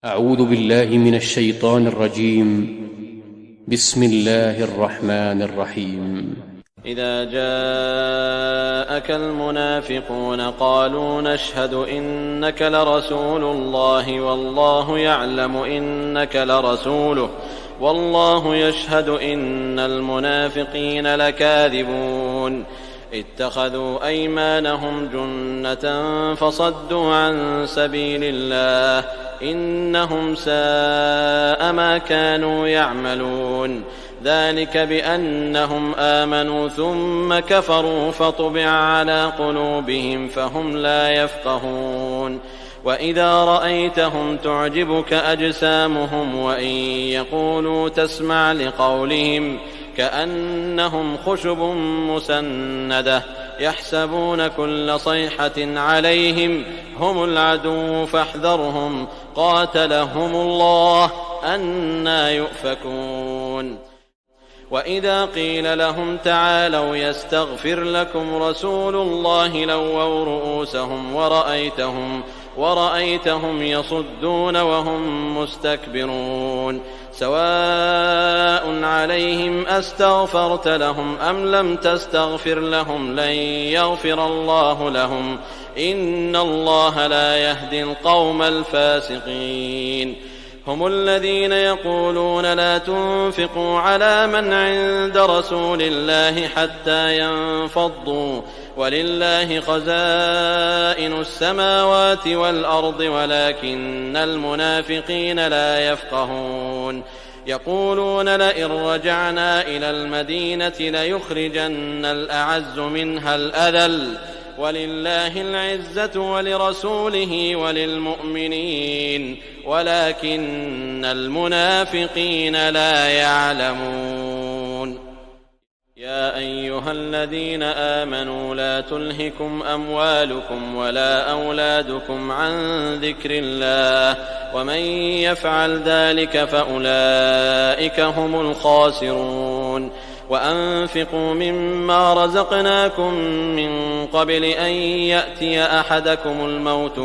أعوذ بالله من الشيطان الرجيم. بسم الله الرحمن الرحيم. إذا جاءك المنافقون قالوا نشهد إنك لرسول الله والله يعلم إنك لرسوله والله يشهد إن المنافقين لكاذبون اتخذوا أيمانهم جنة فصدوا عن سبيل الله إنهم ساء ما كانوا يعملون ذلك بأنهم آمنوا ثم كفروا فطبع على قلوبهم فهم لا يفقهون وإذا رأيتهم تعجبك أجسامهم وإن يقولوا تسمع لقولهم كأنهم خشب مسندة يحسبون كل صيحة عليهم هم العدو فاحذرهم قاتلهم الله أنى يؤفكون وإذا قيل لهم تعالوا يستغفر لكم رسول الله لووا رؤوسهم ورأيتهم يصدون وهم مستكبرون سواء عليهم أستغفرت لهم أم لم تستغفر لهم لن يغفر الله لهم إن الله لا يهدي القوم الفاسقين هم الذين يقولون لا تنفقوا على من عند رسول الله حتى ينفضوا ولله خزائن السماوات والأرض ولكن المنافقين لا يفقهون يقولون لئن رجعنا إلى المدينة ليخرجن الأعز منها الأذل ولله العزة ولرسوله وللمؤمنين ولكن المنافقين لا يعلمون يا أيها الذين آمنوا لا تلهكم أموالكم ولا أولادكم عن ذكر الله ومن يفعل ذلك فأولئك هم الخاسرون وأنفقوا مما رزقناكم من قبل أن يأتي أحدكم الموت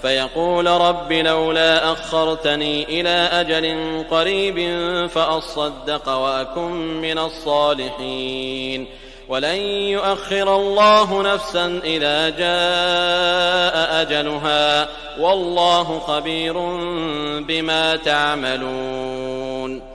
فيقول رب لولا أخرتني إلى أجل قريب فأصدق وأكن من الصالحين ولن يؤخر الله نفسا إذا جاء أجلها والله خبير بما تعملون